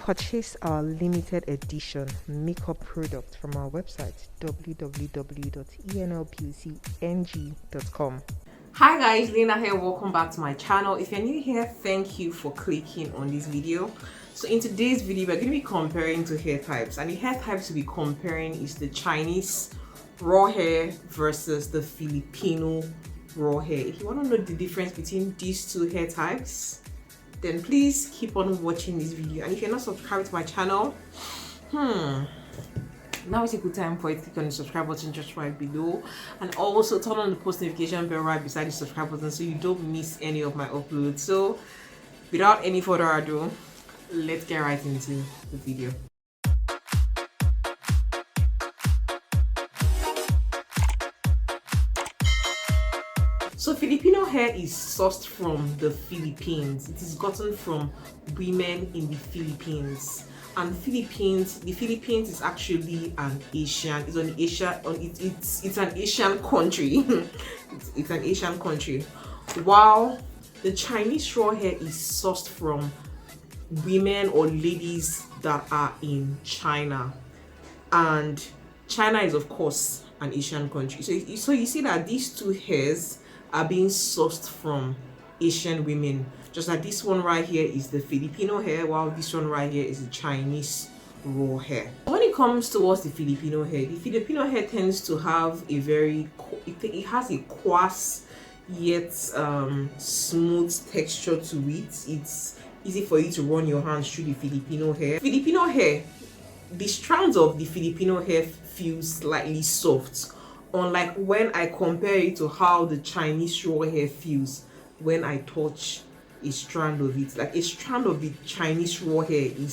purchase our limited edition makeup product from our website www.enlbeautyng.com. Hi guys, Lena here. Welcome back to my channel. If you're new here, thank you for clicking on this video. So in today's video, we're going to be comparing two hair types, and the hair types to be comparing is the Chinese raw hair versus the Filipino raw hair. If you want to know the difference between these two hair types, then please keep on watching this video. And if you're not subscribed to my channel, now is a good time for you to click on the subscribe button just right below, and also turn on the post notification bell right beside the subscribe button so you don't miss any of my uploads. So without any further ado, let's get right into the video. So Filipino hair is sourced from the Philippines. It is gotten from women in the Philippines. And the Philippines is actually an Asian. It's an Asian country. it's an Asian country. While the Chinese raw hair is sourced from women or ladies that are in China, and China is of course an Asian country. So you see that these two hairs are being sourced from Asian women. Just like this one right here is the Filipino hair, while this one right here is the Chinese raw hair. When it comes towards the Filipino hair tends to have a it has a coarse yet smooth texture to it. It's easy for you to run your hands through the Filipino hair. The strands of the Filipino hair feel slightly soft, unlike when I compare it to how the Chinese raw hair feels when I touch a strand of it. Like a strand of the Chinese raw hair it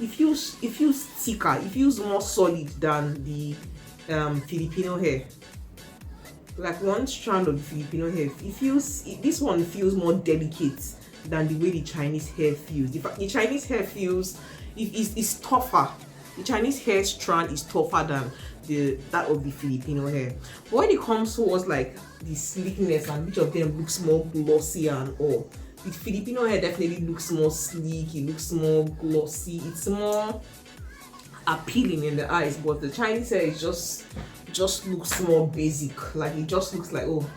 feels thicker, it feels more solid than the Filipino hair. Like one strand of the Filipino hair, this one feels more delicate than the way the Chinese hair feels. The Chinese hair feels it's tougher. The Chinese hair strand is tougher than that of the Filipino hair. But when it comes towards like the sleekness and which of them looks more glossy and all, the Filipino hair definitely looks more sleek, it looks more glossy, it's more appealing in the eyes. But the Chinese hair is just looks more basic. Like it just looks like, oh,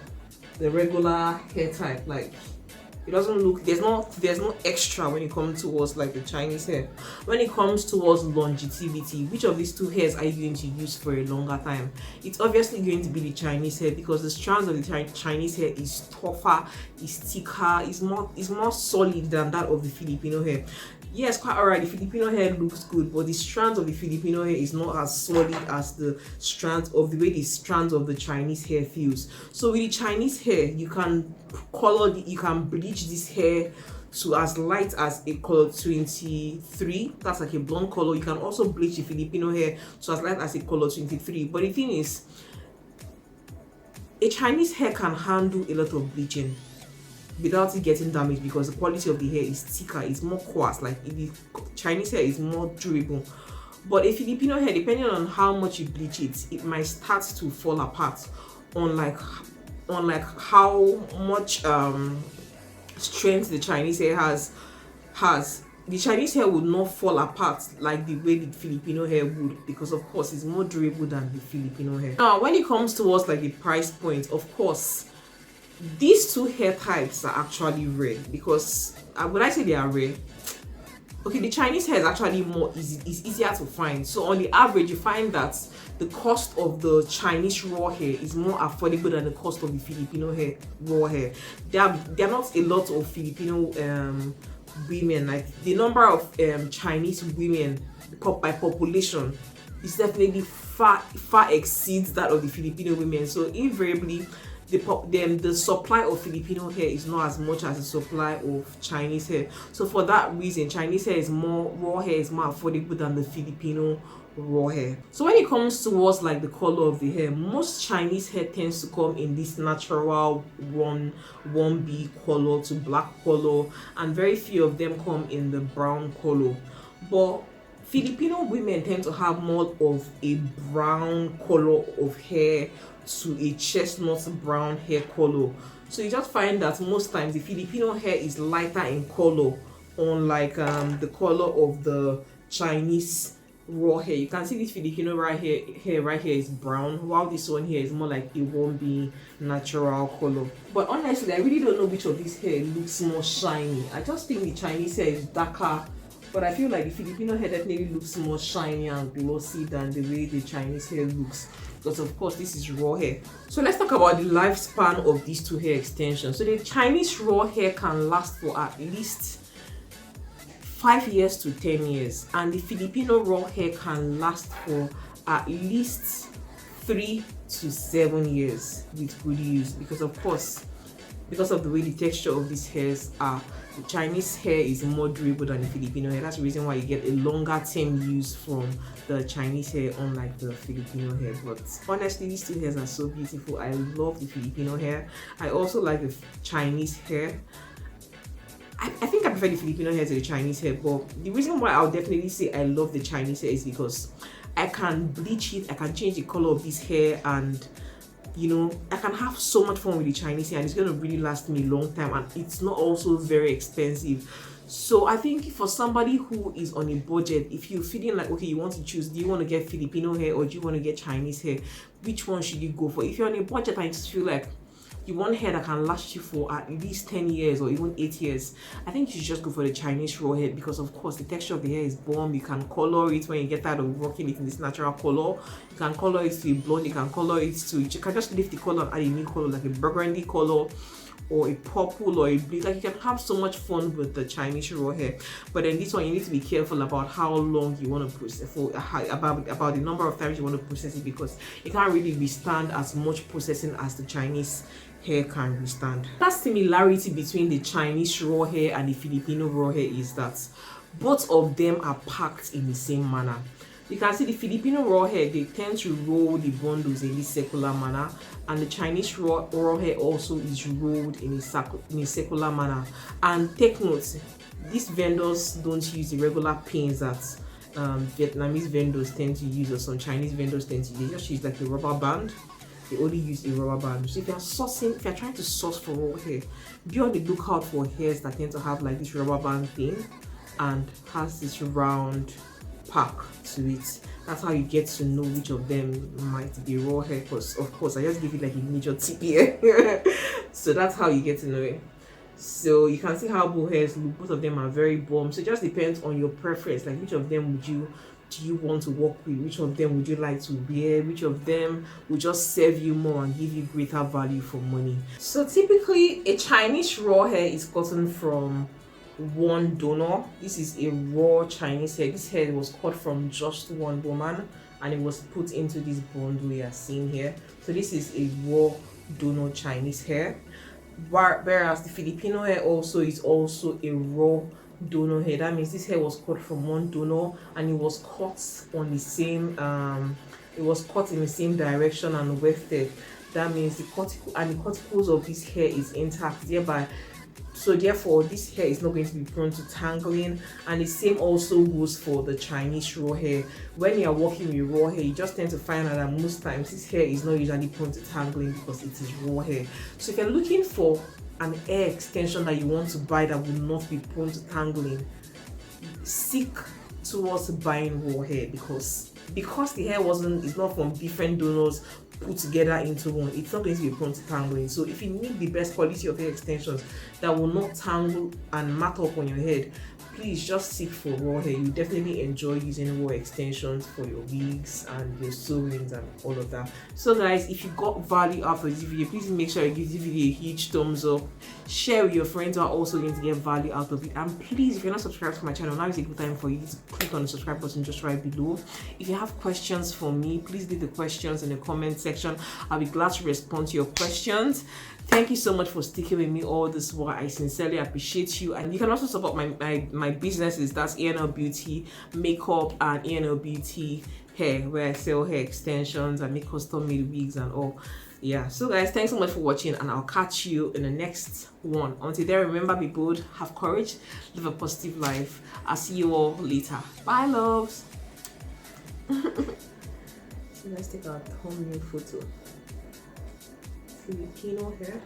the regular hair type. Like it doesn't look, there's no extra when it comes towards like the Chinese hair. When it comes towards longevity, which of these two hairs are you going to use for a longer time? It's obviously going to be the Chinese hair, because the strands of the Chinese hair is tougher, is thicker, is more solid than that of the Filipino hair. Yes, quite alright, the Filipino hair looks good, but the strands of the Filipino hair is not as solid as the strands of the strands of the Chinese hair feels. So with the Chinese hair, you can bleach this hair to as light as a color 23. That's like a blonde color. You can also bleach the Filipino hair to as light as a color 23. But the thing is, a Chinese hair can handle a lot of bleaching without it getting damaged, because the quality of the hair is thicker, it's more coarse. Like the Chinese hair is more durable. But a Filipino hair, depending on how much you bleach it, it might start to fall apart, unlike how much strength the Chinese hair has. The Chinese hair would not fall apart like the way the Filipino hair would, because of course it's more durable than the Filipino hair. Now when it comes towards like the price point, of course these two hair types are actually rare, because would I say they are rare? Okay, the Chinese hair is actually is easier to find. So on the average, you find that the cost of the Chinese raw hair is more affordable than the cost of the Filipino hair raw hair. There are not a lot of Filipino women. Like the number of Chinese women by population is definitely far exceeds that of the Filipino women. So invariably, the supply of Filipino hair is not as much as the supply of Chinese hair. So for that reason, Chinese hair is more affordable than the Filipino raw hair. So when it comes towards like the color of the hair, most Chinese hair tends to come in this natural 1B color to black color, and very few of them come in the brown color. But Filipino women tend to have more of a brown color of hair to a chestnut brown hair color. So you just find that most times the Filipino hair is lighter in color on like the color of the Chinese raw hair. You can see this Filipino right here right here is brown, while this one here is more like it won't be natural color. But honestly, I really don't know which of this hair looks more shiny. I just think the Chinese hair is darker, but I feel like the Filipino hair definitely looks more shiny and glossy than the way the Chinese hair looks, because of course this is raw hair. So let's talk about the lifespan of these two hair extensions. So the Chinese raw hair can last for at least 5 years to 10 years, and the Filipino raw hair can last for at least 3 to 7 years with good use, because of course, because of the way the texture of these hairs are, the Chinese hair is more durable than the Filipino hair. That's the reason why you get a longer term use from the Chinese hair, unlike the Filipino hair. But honestly, these two hairs are so beautiful. I love the Filipino hair. I also like the Chinese hair. I think I prefer the Filipino hair to the Chinese hair, but the reason why I'll definitely say I love the Chinese hair is because I can bleach it, I can change the color of this hair, and you know, I can have so much fun with the Chinese hair, and it's going to really last me a long time, and it's not also very expensive. So I think for somebody who is on a budget, if you're feeling like, okay, you want to choose, do you want to get Filipino hair or do you want to get Chinese hair, which one should you go for? If you're on a budget and you just feel like you want hair that can last you for at least 10 years or even 8 years, I think you should just go for the Chinese raw hair, because of course the texture of the hair is bomb. You can color it when you get tired of working it in this natural color. You can color it to a blonde, you can color it to, you can just lift the color and add a new color like a burgundy color or a purple or a blue. Like, you can have so much fun with the Chinese raw hair. But then this one, you need to be careful about how long you want to process for, about the number of times you want to process it, because it can't really withstand as much processing as the Chinese hair can withstand. That similarity between the Chinese raw hair and the Filipino raw hair is that both of them are packed in the same manner. You can see the Filipino raw hair, they tend to roll the bundles in this circular manner, and the Chinese raw hair also is rolled in a circular manner. And take note, these vendors don't use the regular pins that Vietnamese vendors tend to use, or some Chinese vendors tend to use. They just use like a rubber band. They only use a rubber band. So if you're trying to source for raw hair, be on the lookout for hairs that tend to have like this rubber band thing and has this round pack to it. That's how you get to know which of them might be raw hair, because of course I just give you like a major tip here. So that's how you get to know it. So you can see how both hairs look. Both of them are very bomb. So it just depends on your preference, like which of them do you want to work with, which of them would you like to wear, which of them will just serve you more and give you greater value for money. So typically a Chinese raw hair is gotten from one donor. This is a raw Chinese hair. This hair was cut from just one woman and it was put into this bundle we are seeing here. So this is a raw donor Chinese hair, whereas the Filipino hair also is also a raw donor hair. That means this hair was cut from one donor and it was cut on the same it was cut in the same direction and wefted. That means the cuticles of this hair is intact, therefore this hair is not going to be prone to tangling. And the same also goes for the Chinese raw hair. When you are working with raw hair, you just tend to find out that most times this hair is not usually prone to tangling because it is raw hair. So if you're looking for an hair extension that you want to buy that will not be prone to tangling, seek towards buying raw hair, because the hair is not from different donors put together into one. It's not going to be prone to tangling. So if you need the best quality of hair extensions that will not tangle and mat up on your head, please just seek for raw hair. You definitely enjoy using raw extensions for your wigs and your sewings and all of that. So guys, if you got value out of this video, please make sure you give this video a huge thumbs up, share with your friends who are also going to get value out of it, and please, if you're not subscribed to my channel, now is a good time for you to click on the subscribe button just right below. If you have questions for me, please leave the questions in the comment section. I'll be glad to respond to your questions. Thank you so much for sticking with me all this while. I sincerely appreciate you. And you can also support my businesses. That's ENL Beauty Makeup and ENL Beauty Hair, where I sell hair extensions and make custom made wigs and all. Yeah, so guys, thanks so much for watching, and I'll catch you in the next one. Until then, remember, be bold, have courage, live a positive life. I'll see you all later. Bye, loves. So let's take our thumbnail photo. Filipino hair.